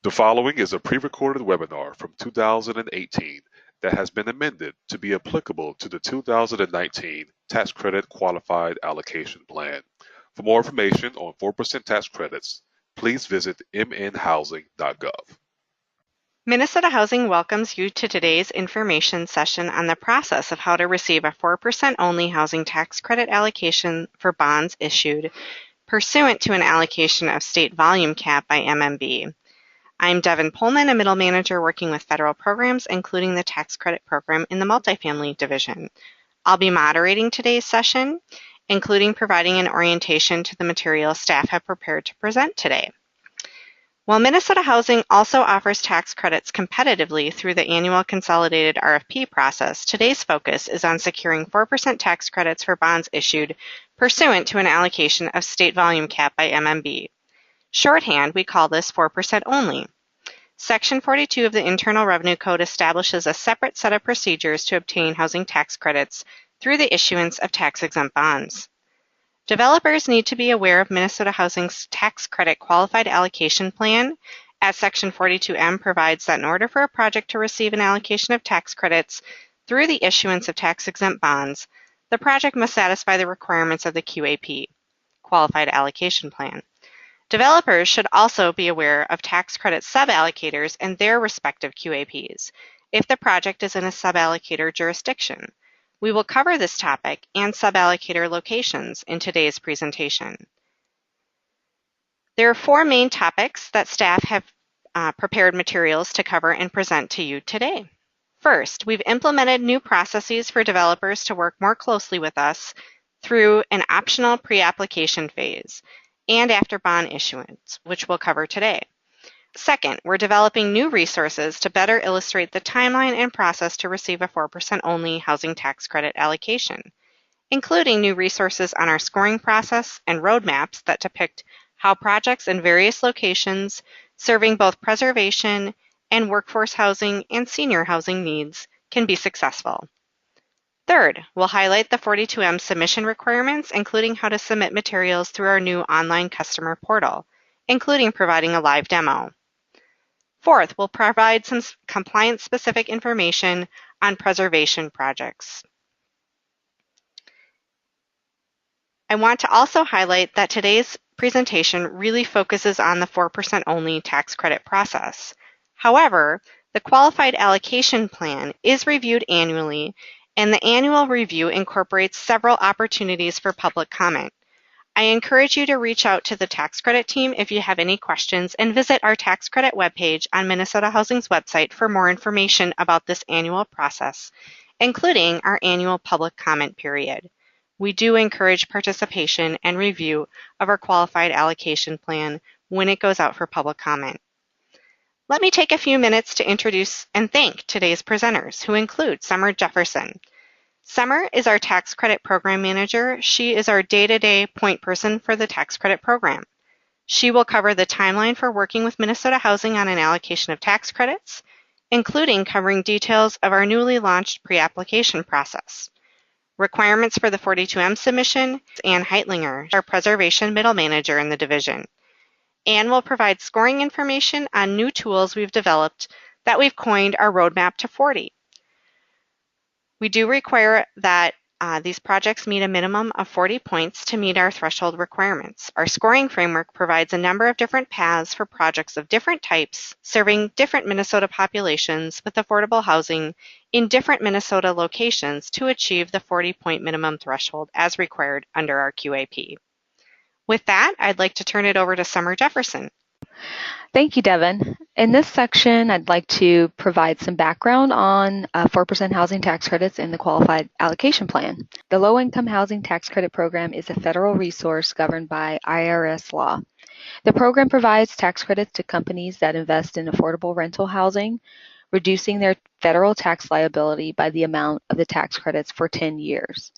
The following is a pre-recorded webinar from 2018 that has been amended to be applicable to the 2019 Tax Credit Qualified Allocation Plan. For more information on 4% tax credits, please visit mnhousing.gov. Minnesota Housing welcomes you to today's information session on the process of how to receive a 4% only housing tax credit allocation for bonds issued pursuant to an allocation of state volume cap by MMB. I'm Devin Pullman, a middle manager working with federal programs, including the tax credit program in the multifamily division. I'll be moderating today's session, including providing an orientation to the material staff have prepared to present today. While Minnesota Housing also offers tax credits competitively through the annual consolidated RFP process, today's focus is on securing 4% tax credits for bonds issued pursuant to an allocation of state volume cap by MMB. Shorthand, we call this 4% only. Section 42 of the Internal Revenue Code establishes a separate set of procedures to obtain housing tax credits through the issuance of tax-exempt bonds. Developers need to be aware of Minnesota Housing's Tax Credit Qualified Allocation Plan, as Section 42M provides that in order for a project to receive an allocation of tax credits through the issuance of tax-exempt bonds, the project must satisfy the requirements of the QAP, Qualified Allocation Plan. Developers should also be aware of tax credit sub-allocators and their respective QAPs, if the project is in a sub-allocator jurisdiction. We will cover this topic and sub-allocator locations in today's presentation. There are four main topics that staff have prepared materials to cover and present to you today. First, we've implemented new processes for developers to work more closely with us through an optional pre-application phase and after bond issuance, which we'll cover today. Second, we're developing new resources to better illustrate the timeline and process to receive a 4% only housing tax credit allocation, including new resources on our scoring process and roadmaps that depict how projects in various locations serving both preservation and workforce housing and senior housing needs can be successful. Third, we'll highlight the 42M submission requirements, including how to submit materials through our new online customer portal, including providing a live demo. Fourth, we'll provide some compliance-specific information on preservation projects. I want to also highlight that today's presentation really focuses on the 4% only tax credit process. However, the Qualified Allocation Plan is reviewed annually, and the annual review incorporates several opportunities for public comment. I encourage you to reach out to the tax credit team if you have any questions and visit our tax credit webpage on Minnesota Housing's website for more information about this annual process, including our annual public comment period. We do encourage participation and review of our Qualified Allocation Plan when it goes out for public comment. Let me take a few minutes to introduce and thank today's presenters, who include Summer Jefferson. Summer is our tax credit program manager. She is our day-to-day point person for the tax credit program. She will cover the timeline for working with Minnesota Housing on an allocation of tax credits, including covering details of our newly launched pre-application process. Requirements for the 42M submission, Ann Heitlinger, our preservation middle manager in the division. Ann will provide scoring information on new tools we've developed that we've coined our Roadmap to 40. We do require that these projects meet a minimum of 40 points to meet our threshold requirements. Our scoring framework provides a number of different paths for projects of different types, serving different Minnesota populations with affordable housing in different Minnesota locations to achieve the 40-point minimum threshold as required under our QAP. With that, I'd like to turn it over to Summer Jefferson. Thank you, Devin. In this section, I'd like to provide some background on 4% housing tax credits in the Qualified Allocation Plan. The Low-Income Housing Tax Credit Program is a federal resource governed by IRS law. The program provides tax credits to companies that invest in affordable rental housing, reducing their federal tax liability by the amount of the tax credits for 10 years.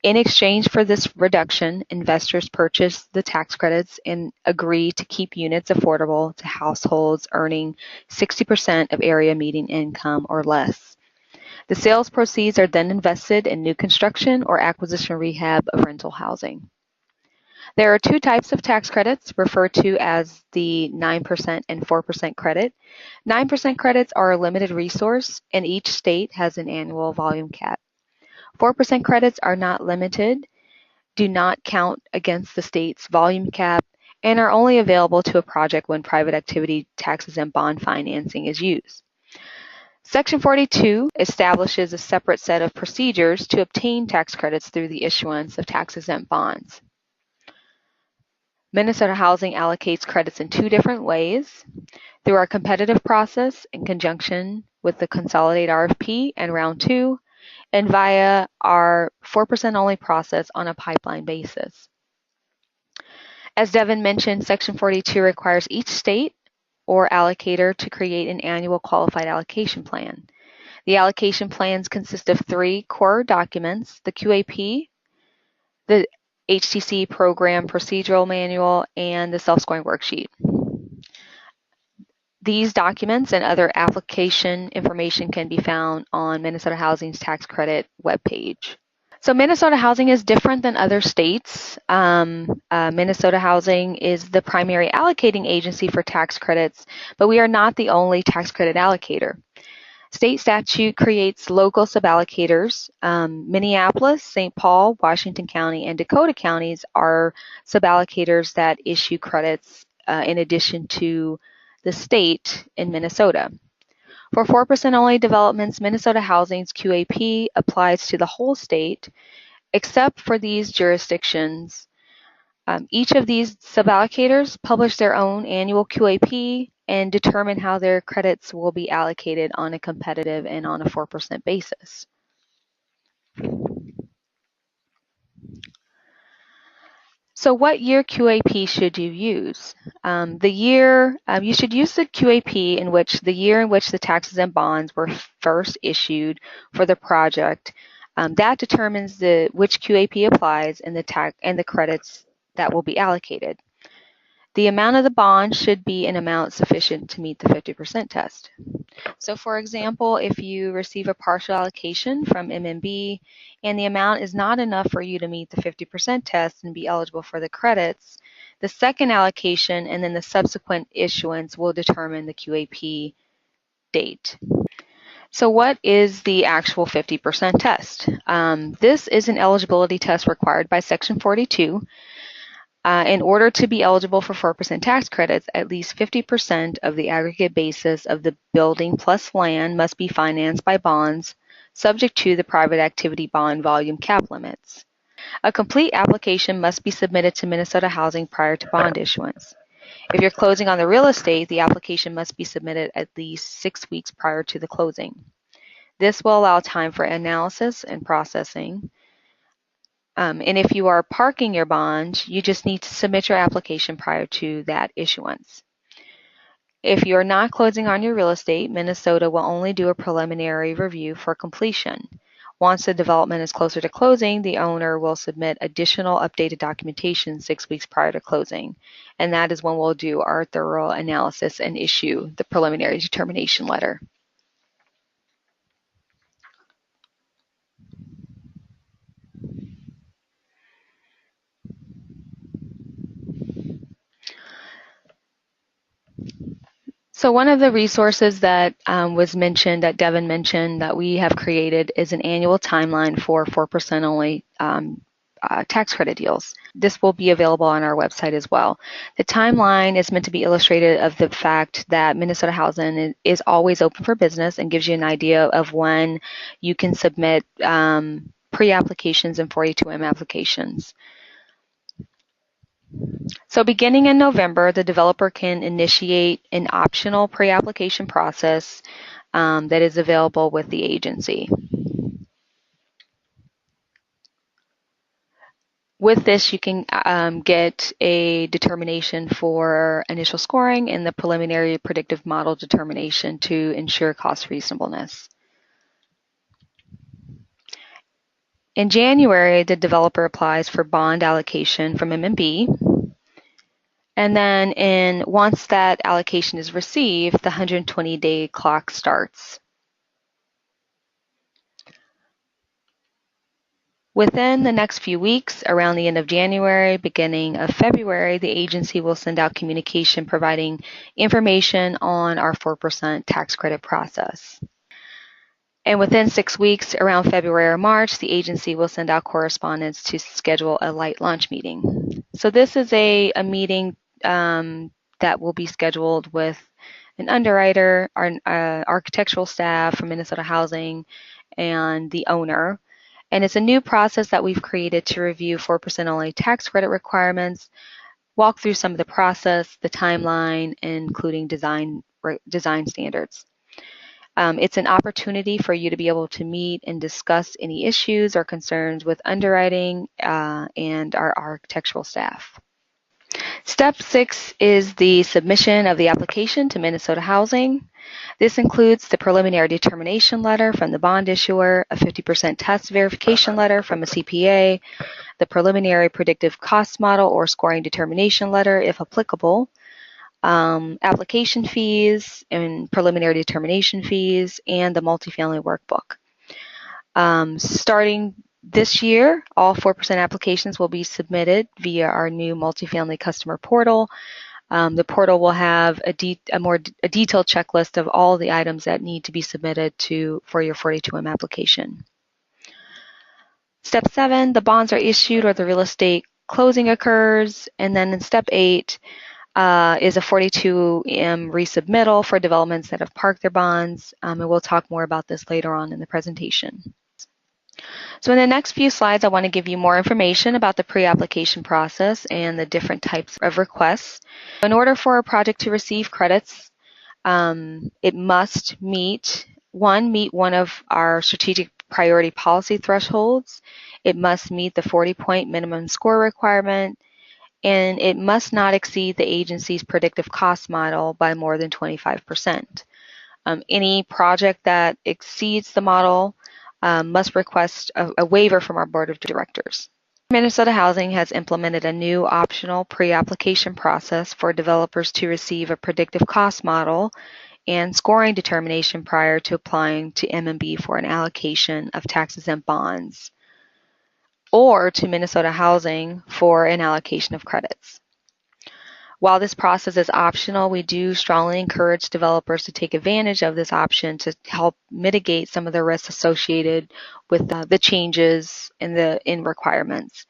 In exchange for this reduction, investors purchase the tax credits and agree to keep units affordable to households earning 60% of area median income or less. The sales proceeds are then invested in new construction or acquisition rehab of rental housing. There are two types of tax credits referred to as the 9% and 4% credit. 9% credits are a limited resource, and each state has an annual volume cap. 4% credits are not limited, do not count against the state's volume cap, and are only available to a project when private activity tax-exempt bond financing is used. Section 42 establishes a separate set of procedures to obtain tax credits through the issuance of tax-exempt bonds. Minnesota Housing allocates credits in two different ways: through our competitive process in conjunction with the Consolidate RFP and Round 2, and via our 4% only process on a pipeline basis. As Devin mentioned, Section 42 requires each state or allocator to create an annual qualified allocation plan. The allocation plans consist of three core documents: the QAP, the HTC Program Procedural Manual, and the self-scoring worksheet. These documents and other application information can be found on Minnesota Housing's tax credit webpage. So Minnesota Housing is different than other states. Minnesota Housing is the primary allocating agency for tax credits, but we are not the only tax credit allocator. State statute creates local suballocators. Minneapolis, St. Paul, Washington County, and Dakota counties are suballocators that issue credits in addition to the state in Minnesota. For 4% only developments, Minnesota Housing's QAP applies to the whole state, except for these jurisdictions. Each of these suballocators publish their own annual QAP and determine how their credits will be allocated on a competitive and on a 4% basis. So what year QAP should you use? You should use the QAP in which the year in which the tax-exempt bonds were first issued for the project. That determines which QAP applies and the credits that will be allocated. The amount of the bond should be an amount sufficient to meet the 50% test. So for example, if you receive a partial allocation from MMB and the amount is not enough for you to meet the 50% test and be eligible for the credits, the second allocation and then the subsequent issuance will determine the QAP date. So what is the actual 50% test? This is an eligibility test required by Section 42. In order to be eligible for 4% tax credits, at least 50% of the aggregate basis of the building plus land must be financed by bonds subject to the private activity bond volume cap limits. A complete application must be submitted to Minnesota Housing prior to bond issuance. If you're closing on the real estate, the application must be submitted at least 6 weeks prior to the closing. This will allow time for analysis and processing. And if you are parking your bond, you just need to submit your application prior to that issuance. If you're not closing on your real estate, Minnesota will only do a preliminary review for completion. Once the development is closer to closing, the owner will submit additional updated documentation 6 weeks prior to closing. And that is when we'll do our thorough analysis and issue the preliminary determination letter. So one of the resources that was mentioned, that Devin mentioned, that we have created is an annual timeline for 4% only tax credit deals. This will be available on our website as well. The timeline is meant to be illustrated of the fact that Minnesota Housing is always open for business and gives you an idea of when you can submit pre-applications and 42M applications. So beginning in November, the developer can initiate an optional pre-application process that is available with the agency. With this, you can get a determination for initial scoring and the preliminary predictive model determination to ensure cost reasonableness. In January, the developer applies for bond allocation from MMB. And then once that allocation is received, the 120-day clock starts. Within the next few weeks, around the end of January, beginning of February, the agency will send out communication providing information on our 4% tax credit process. And within 6 weeks, around February or March, the agency will send out correspondence to schedule a light launch meeting. So this is a meeting that will be scheduled with an underwriter, our architectural staff from Minnesota Housing, and the owner. And it's a new process that we've created to review 4% only tax credit requirements, walk through some of the process, the timeline, including design standards. It's an opportunity for you to be able to meet and discuss any issues or concerns with underwriting and our architectural staff. Step 6 is the submission of the application to Minnesota Housing. This includes the preliminary determination letter from the bond issuer, a 50% test verification letter from a CPA, the preliminary predictive cost model or scoring determination letter, if applicable, application fees and preliminary determination fees, and the multifamily workbook. Starting this year, all 4% applications will be submitted via our new multifamily customer portal. The portal will have a detailed checklist of all the items that need to be submitted for your 42M application. Step 7, the bonds are issued or the real estate closing occurs. And then in step 8 is a 42M resubmittal for developments that have parked their bonds. And we'll talk more about this later on in the presentation. So in the next few slides, I want to give you more information about the pre-application process and the different types of requests. In order for a project to receive credits, it must meet one of our strategic priority policy thresholds. It must meet the 40-point minimum score requirement, and it must not exceed the agency's predictive cost model by more than 25%. Any project that exceeds the model must request a waiver from our board of directors. Minnesota Housing has implemented a new optional pre-application process for developers to receive a predictive cost model and scoring determination prior to applying to M&B for an allocation of tax-exempt bonds or to Minnesota Housing for an allocation of credits. While this process is optional, we do strongly encourage developers to take advantage of this option to help mitigate some of the risks associated with the changes in requirements.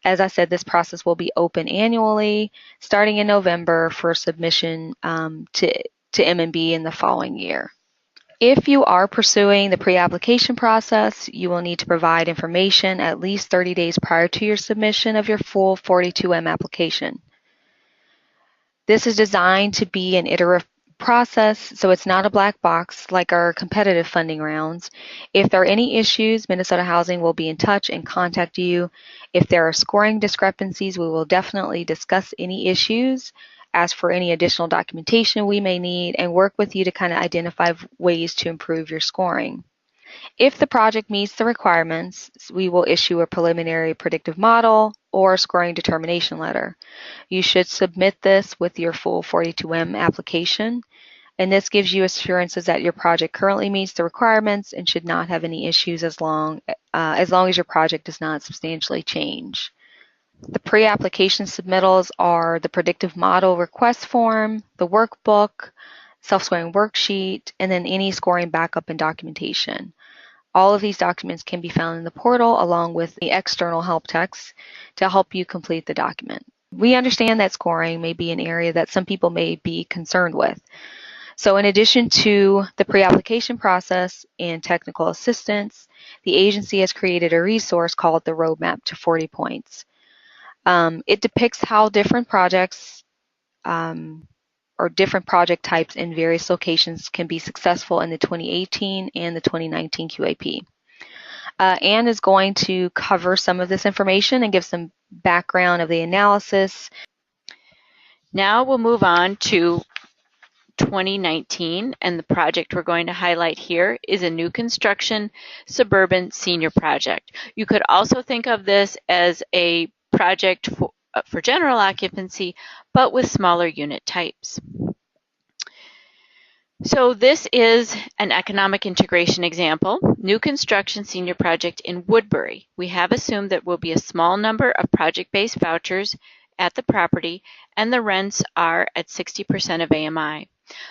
As I said, this process will be open annually, starting in November for submission to M&B in the following year. If you are pursuing the pre-application process, you will need to provide information at least 30 days prior to your submission of your full 42M application. This is designed to be an iterative process, so it's not a black box like our competitive funding rounds. If there are any issues, Minnesota Housing will be in touch and contact you. If there are scoring discrepancies, we will definitely discuss any issues, ask for any additional documentation we may need, and work with you to kind of identify ways to improve your scoring. If the project meets the requirements, we will issue a preliminary predictive model or scoring determination letter. You should submit this with your full 42M application, and this gives you assurances that your project currently meets the requirements and should not have any issues as long as your project does not substantially change. The pre-application submittals are the predictive model request form, the workbook, self-scoring worksheet, and then any scoring backup and documentation. All of these documents can be found in the portal along with the external help text to help you complete the document. We understand that scoring may be an area that some people may be concerned with. So in addition to the pre-application process and technical assistance, the agency has created a resource called the Roadmap to 40 Points. It depicts how different projects or different project types in various locations can be successful in the 2018 and the 2019 QAP. Anne is going to cover some of this information and give some background of the analysis. Now we'll move on to 2019, and the project we're going to highlight here is a new construction Suburban Senior project. You could also think of this as a project for general occupancy, but with smaller unit types. So this is an economic integration example. new construction senior project in Woodbury. We have assumed that will be a small number of project-based vouchers at the property, and the rents are at 60% of AMI.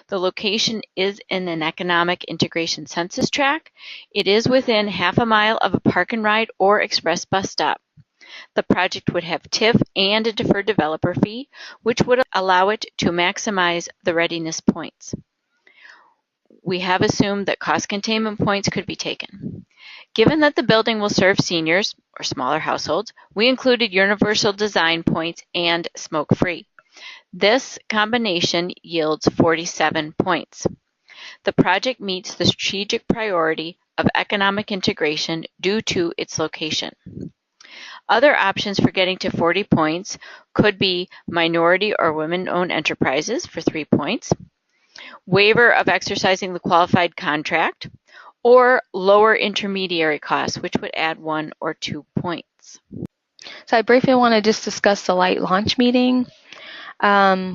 The location is in an economic integration census tract. It is within half a mile of a park and ride or express bus stop. The project would have TIF and a deferred developer fee, which would allow it to maximize the readiness points. We have assumed that cost containment points could be taken. Given that the building will serve seniors or smaller households, we included universal design points and smoke-free. This combination yields 47 points. The project meets the strategic priority of economic integration due to its location. Other options for getting to 40 points could be minority or women-owned enterprises for 3 points, waiver of exercising the qualified contract, or lower intermediary costs, which would add 1 or 2 points. So I briefly want to just discuss the light launch meeting.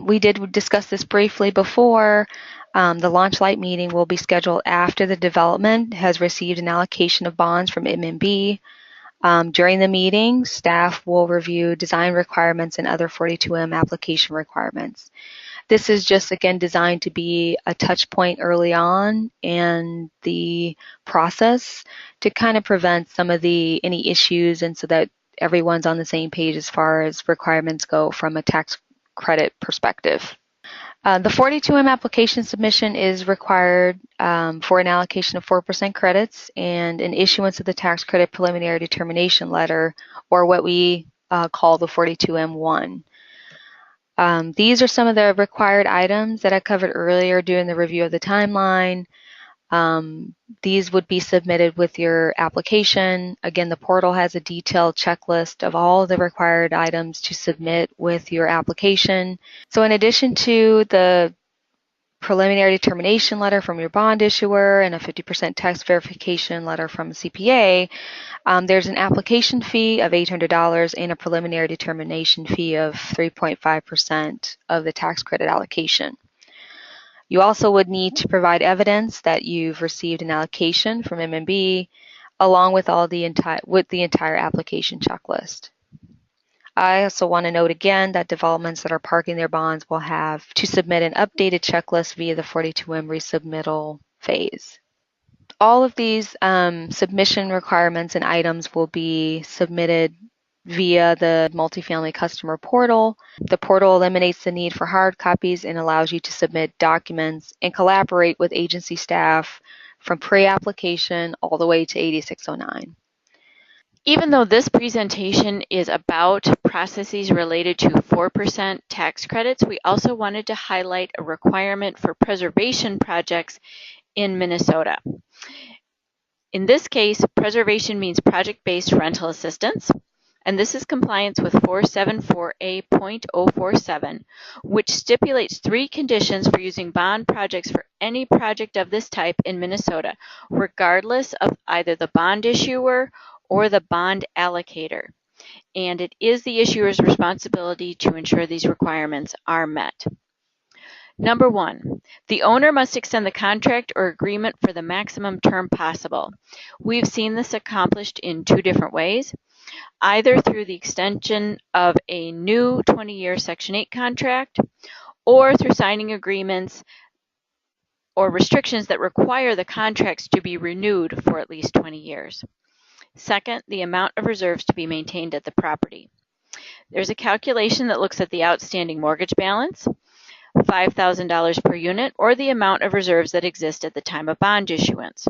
We did discuss this briefly before. The launch light meeting will be scheduled after the development has received an allocation of bonds from MMB. During the meeting, staff will review design requirements and other 42M application requirements. This is just, again, designed to be a touch point early on in the process to kind of prevent some of any issues, and so that everyone's on the same page as far as requirements go from a tax credit perspective. The 42M application submission is required for an allocation of 4% credits and an issuance of the tax credit preliminary determination letter, or what we call the 42M1. These are some of the required items that I covered earlier during the review of the timeline. These would be submitted with your application. Again, the portal has a detailed checklist of all the required items to submit with your application. So in addition to the preliminary determination letter from your bond issuer and a 50% tax verification letter from a CPA, there's an application fee of $800 and a preliminary determination fee of 3.5% of the tax credit allocation. You also would need to provide evidence that you've received an allocation from MMB, along with the entire application checklist. I also want to note again that developments that are parking their bonds will have to submit an updated checklist via the 42M resubmittal phase. All of these submission requirements and items will be submitted via the multifamily customer portal. The portal eliminates the need for hard copies and allows you to submit documents and collaborate with agency staff from pre-application all the way to 8609. Even though this presentation is about processes related to 4% tax credits, we also wanted to highlight a requirement for preservation projects in Minnesota. In this case, preservation means project-based rental assistance, and this is compliance with 474A.047, which stipulates 3 conditions for using bond projects for any project of this type in Minnesota, regardless of either the bond issuer or the bond allocator. And it is the issuer's responsibility to ensure these requirements are met. Number 1, the owner must extend the contract or agreement for the maximum term possible. We've seen this accomplished in 2 different ways, either through the extension of a new 20-year Section 8 contract or through signing agreements or restrictions that require the contracts to be renewed for at least 20 years. Second, the amount of reserves to be maintained at the property. There's a calculation that looks at the outstanding mortgage balance, $5,000 per unit, or the amount of reserves that exist at the time of bond issuance.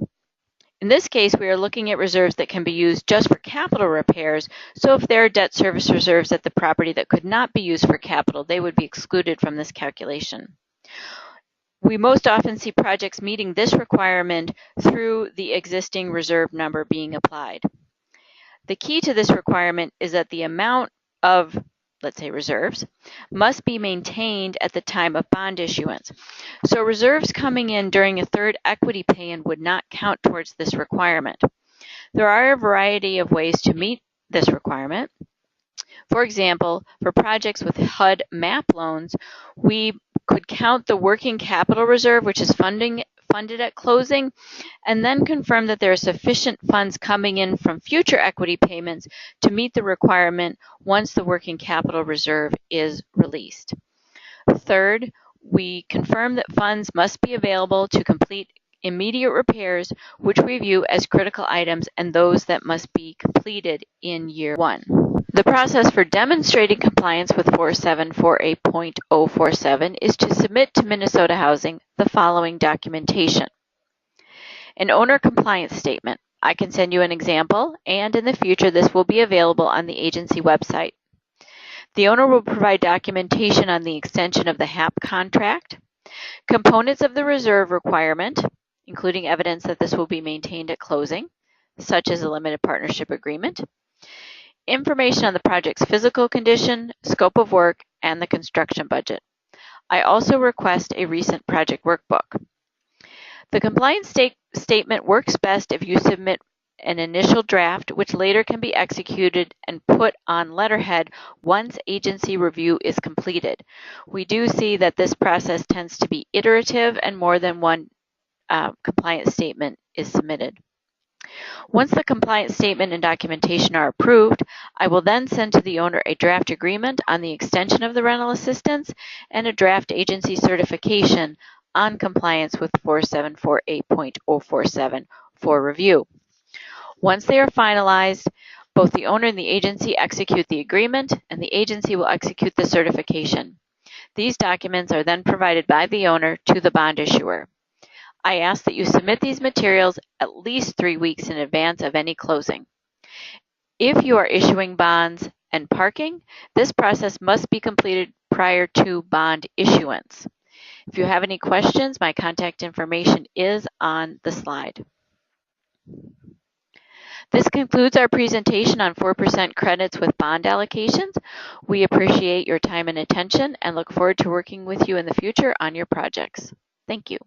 In this case, we are looking at reserves that can be used just for capital repairs, so if there are debt service reserves at the property that could not be used for capital, they would be excluded from this calculation. We most often see projects meeting this requirement through the existing reserve number being applied. The key to this requirement is that the amount of, let's say, reserves must be maintained at the time of bond issuance. So reserves coming in during a third equity pay-in would not count towards this requirement. There are a variety of ways to meet this requirement. For example, for projects with HUD MAP loans, we could count the working capital reserve, which is funding funded at closing, and then confirm that there are sufficient funds coming in from future equity payments to meet the requirement once the working capital reserve is released. Third, we confirm that funds must be available to complete immediate repairs, which we view as critical items and those that must be completed in year 1. The process for demonstrating compliance with 4748.047 is to submit to Minnesota Housing the following documentation. An owner compliance statement. I can send you an example, and in the future this will be available on the agency website. The owner will provide documentation on the extension of the HAP contract, components of the reserve requirement, including evidence that this will be maintained at closing, such as a limited partnership agreement, information on the project's physical condition, scope of work, and the construction budget. I also request a recent project workbook. The compliance statement works best if you submit an initial draft, which later can be executed and put on letterhead once agency review is completed. We do see that this process tends to be iterative and more than one compliance statement is submitted. Once the compliance statement and documentation are approved, I will then send to the owner a draft agreement on the extension of the rental assistance and a draft agency certification on compliance with 4748.047 for review. Once they are finalized, both the owner and the agency execute the agreement, and the agency will execute the certification. These documents are then provided by the owner to the bond issuer. I ask that you submit these materials at least 3 weeks in advance of any closing. If you are issuing bonds and parking, this process must be completed prior to bond issuance. If you have any questions, my contact information is on the slide. This concludes our presentation on 4% credits with bond allocations. We appreciate your time and attention and look forward to working with you in the future on your projects. Thank you.